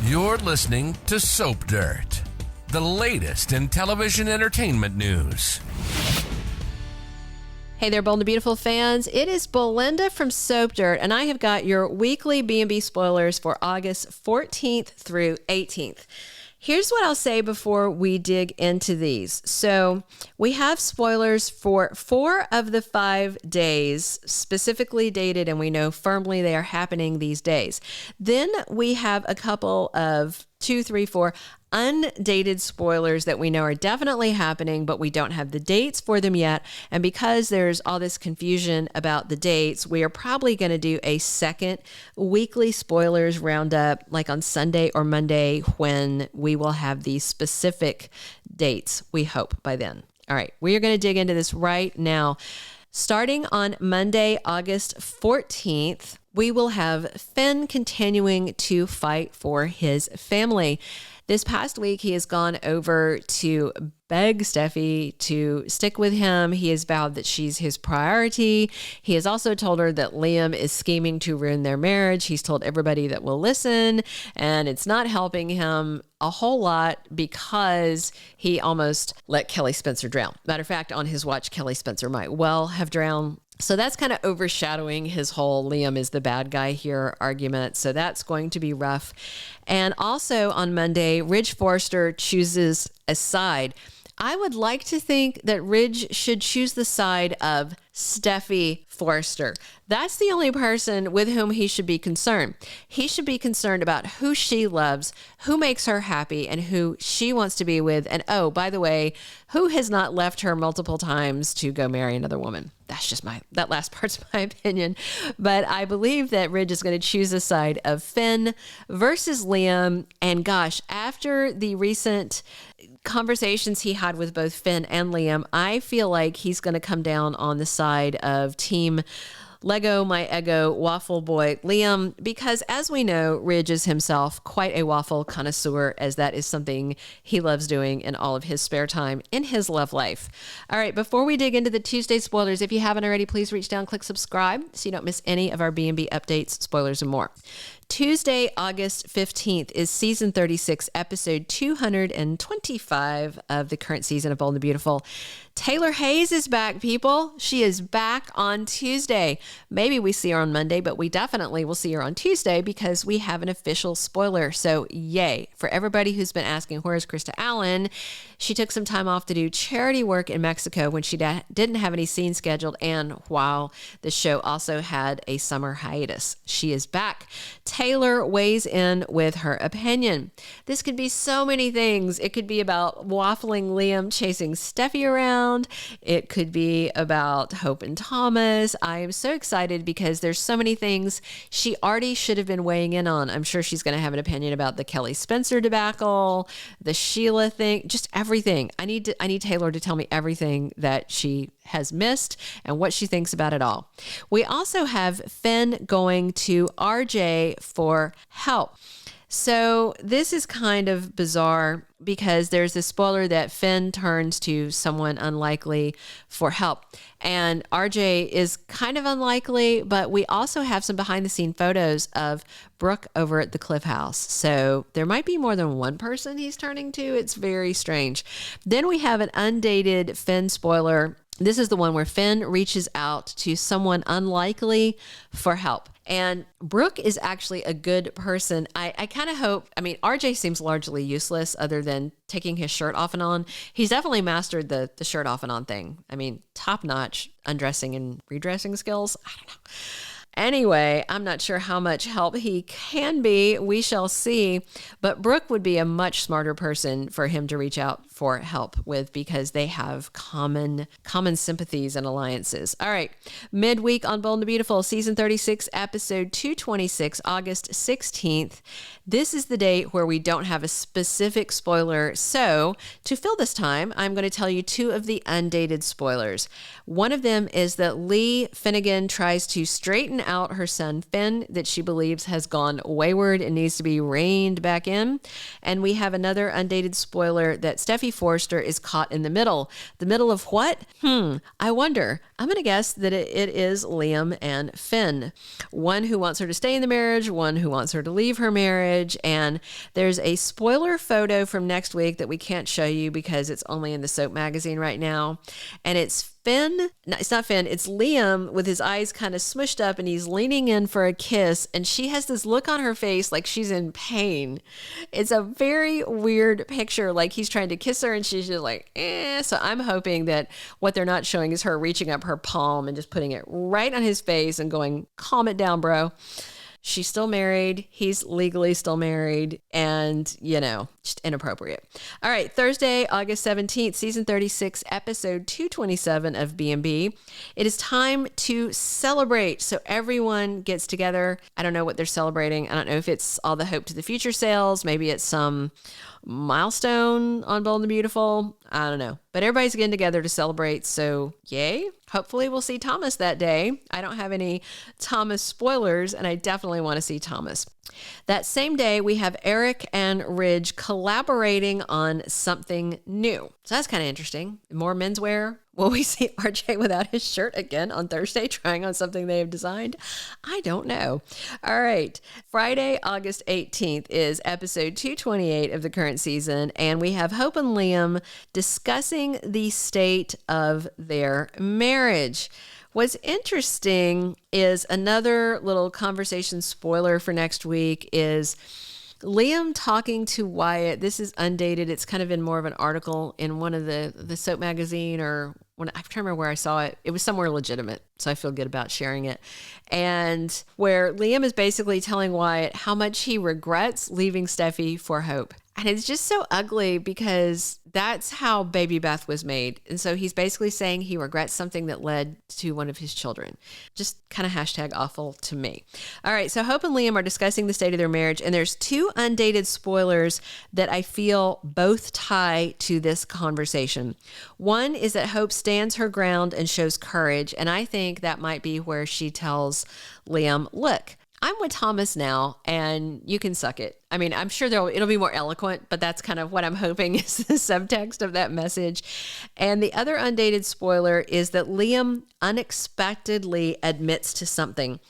You're listening to Soap Dirt, the latest in television entertainment news. Hey there, Bold and Beautiful fans. It is Belinda from Soap Dirt, and I have got your weekly B&B spoilers for August 14th through 18th. Here's what I'll say before we dig into these. So we have spoilers for 4 of the 5 days specifically dated, and we know firmly they are happening these days. Then we have a couple of 2, 3, 4 undated spoilers that we know are definitely happening, but we don't have the dates for them yet. And because there's all this confusion about the dates, we are probably going to do a second weekly spoilers roundup, like on Sunday or Monday, when we will have these specific dates, we hope, by then. All right, we are going to dig into this right now. Starting on Monday, August 14th, we will have Finn continuing to fight for his family. This past week, he has gone over to beg Steffi to stick with him. He has vowed that she's his priority. He has also told her that Liam is scheming to ruin their marriage. He's told everybody that will listen, and it's not helping him a whole lot because he almost let Kelly Spencer drown. Matter of fact, on his watch, Kelly Spencer might well have drowned. So that's kind of overshadowing his whole Liam is the bad guy here argument. So that's going to be rough. And also on Monday, RJ Forrester chooses a side. I would like to think that RJ should choose the side of Steffi Forrester. That's the only person with whom he should be concerned. He should be concerned about who she loves, who makes her happy, and who she wants to be with. And oh, by the way, who has not left her multiple times to go marry another woman. That's just that last part's my opinion. But I believe that RJ is going to choose the side of Finn versus Liam. And gosh, after the recent conversations he had with both Finn and Liam, I feel like he's going to come down on the side of Team Lego My Ego Waffle Boy Liam, because as we know, RJ is himself quite a waffle connoisseur, as that is something he loves doing in all of his spare time in his love life. All right, before we dig into the Tuesday spoilers, if you haven't already, please reach down, click subscribe so you don't miss any of our B&B updates, spoilers, and more. Tuesday, August 15th is season 36, episode 225 of the current season of Bold and Beautiful. Taylor Hayes is back, people. She is back on Tuesday. Maybe we see her on Monday, but we definitely will see her on Tuesday because we have an official spoiler. So yay. For everybody who's been asking, where is Krista Allen? She took some time off to do charity work in Mexico when she didn't have any scenes scheduled, and while the show also had a summer hiatus. She is back. Taylor weighs in with her opinion. This could be so many things. It could be about waffling Liam chasing Steffi around. It could be about Hope and Thomas. I am so excited because there's so many things she already should have been weighing in on. I'm sure she's going to have an opinion about the Kelly Spencer debacle, the Sheila thing, just everything. I need Taylor to tell me everything that she has missed and what she thinks about it all. We also have Finn going to RJ for help. So this is kind of bizarre because there's this spoiler that Finn turns to someone unlikely for help. And RJ is kind of unlikely, but we also have some behind the scene photos of Brooke over at the Cliff House. So there might be more than one person he's turning to. It's very strange. Then we have an undated Finn spoiler. This is the one where Finn reaches out to someone unlikely for help. And Brooke is actually a good person. I kind of hope, RJ seems largely useless other than taking his shirt off and on. He's definitely mastered the shirt off and on thing. Top-notch undressing and redressing skills. I don't know. Anyway, I'm not sure how much help he can be. We shall see. But Brooke would be a much smarter person for him to reach out for help with because they have common sympathies and alliances. All right. Midweek on Bold and Beautiful, season 36, episode 226, August 16th. This is the date where we don't have a specific spoiler. So to fill this time, I'm going to tell you 2 of the undated spoilers. One of them is that Lee Finnegan tries to straighten out her son Finn that she believes has gone wayward and needs to be reined back in. And we have another undated spoiler that Steffi Forrester is caught in the middle. The middle of what? I wonder. I'm going to guess that it is Liam and Finn. One who wants her to stay in the marriage, one who wants her to leave her marriage. And there's a spoiler photo from next week that we can't show you because it's only in the soap magazine right now. And it's Finn. No, it's not Finn. It's Liam with his eyes kind of smushed up and he's leaning in for a kiss. And she has this look on her face like she's in pain. It's a very weird picture. Like he's trying to kiss her and she's just like, eh. So I'm hoping that what they're not showing is her reaching up her palm and just putting it right on his face and going, calm it down, bro. She's still married. He's legally still married. And, just inappropriate. All right. Thursday, August 17th, season 36, episode 227 of B&B. It is time to celebrate. So everyone gets together. I don't know what they're celebrating. I don't know if it's all the Hope to the Future sales. Maybe it's some milestone on Bold and the Beautiful. I don't know. But everybody's getting together to celebrate. So yay. Hopefully we'll see Thomas that day. I don't have any Thomas spoilers, and I definitely want to see Thomas. That same day, we have Eric and Ridge collaborating on something new. So that's kind of interesting. More menswear. Will we see RJ without his shirt again on Thursday trying on something they have designed? I don't know. All right. Friday, August 18th is episode 228 of the current season, and we have Hope and Liam discussing the state of their marriage. What's interesting is another little conversation spoiler for next week is Liam talking to Wyatt. This is undated. It's kind of in more of an article in one of the soap magazine or I can't remember where I saw it. It was somewhere legitimate, so I feel good about sharing it. And where Liam is basically telling Wyatt how much he regrets leaving Steffi for Hope. And it's just so ugly because that's how Baby Beth was made. And so he's basically saying he regrets something that led to one of his children. Just kind of hashtag awful to me. All right. So Hope and Liam are discussing the state of their marriage. And there's two undated spoilers that I feel both tie to this conversation. One is that Hope stands her ground and shows courage. And I think that might be where she tells Liam, look, I'm with Thomas now and you can suck it. I mean, I'm sure it'll be more eloquent, but that's kind of what I'm hoping is the subtext of that message. And the other undated spoiler is that Liam unexpectedly admits to something.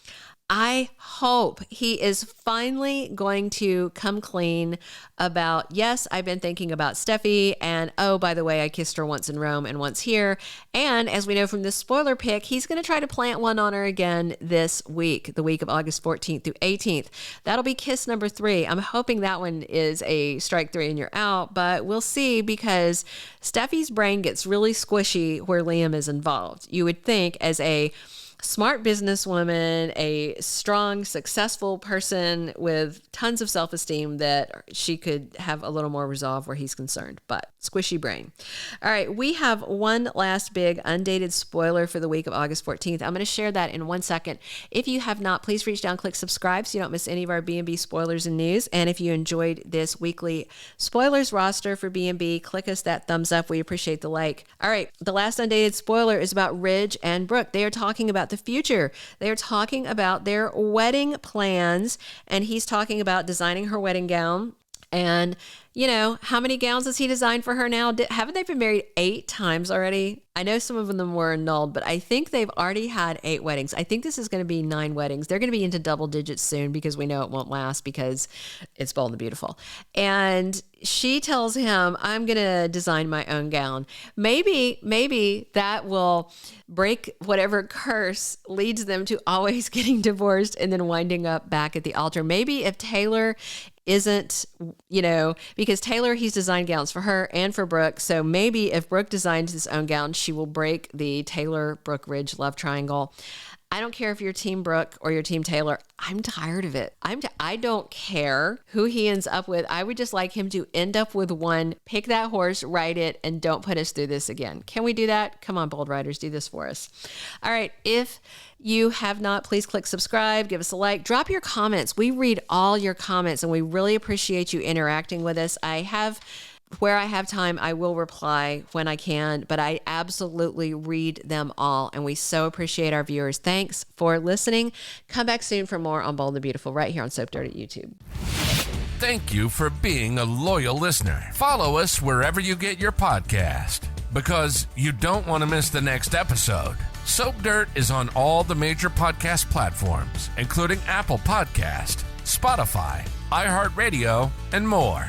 I hope he is finally going to come clean about, yes, I've been thinking about Steffi, and oh, by the way, I kissed her once in Rome and once here. And as we know from this spoiler pick, he's going to try to plant one on her again this week, the week of August 14th through 18th. That'll be kiss number 3. I'm hoping that one is a strike 3 and you're out, but we'll see because Steffi's brain gets really squishy where Liam is involved. You would think as a smart businesswoman, a strong, successful person with tons of self-esteem that she could have a little more resolve where he's concerned, but squishy brain. All right, we have one last big undated spoiler for the week of August 14th. I'm going to share that in 1 second. If you have not, please reach down, click subscribe so you don't miss any of our B&B spoilers and news. And if you enjoyed this weekly spoilers roster for B&B, click us that thumbs up. We appreciate the like. All right, the last undated spoiler is about Ridge and Brooke. They are talking about the future. They are talking about their wedding plans, and he's talking about designing her wedding gown. And, how many gowns has he designed for her now? Haven't they been married 8 times already? I know some of them were annulled, but I think they've already had 8 weddings. I think this is going to be 9 weddings. They're going to be into double digits soon because we know it won't last because it's Bold and the Beautiful. And she tells him, I'm going to design my own gown. Maybe that will break whatever curse leads them to always getting divorced and then winding up back at the altar. Maybe if Taylor isn't, because Taylor, he's designed gowns for her and for Brooke. So maybe if Brooke designs his own gown, she will break the Taylor-Brooke Ridge love triangle. I don't care if you're Team Brooke or you're Team Taylor. I'm tired of it. I don't care who he ends up with. I would just like him to end up with one, pick that horse, ride it, and don't put us through this again. Can we do that? Come on, Bold Riders, do this for us. All right. If you have not, please click subscribe, give us a like, drop your comments. We read all your comments and we really appreciate you interacting with us. I have where I have time, I will reply when I can, but I absolutely read them all. And we so appreciate our viewers. Thanks for listening. Come back soon for more on Bold and Beautiful right here on Soap Dirt at YouTube. Thank you for being a loyal listener. Follow us wherever you get your podcast, because you don't want to miss the next episode. Soap Dirt is on all the major podcast platforms, including Apple Podcast, Spotify, iHeartRadio, and more.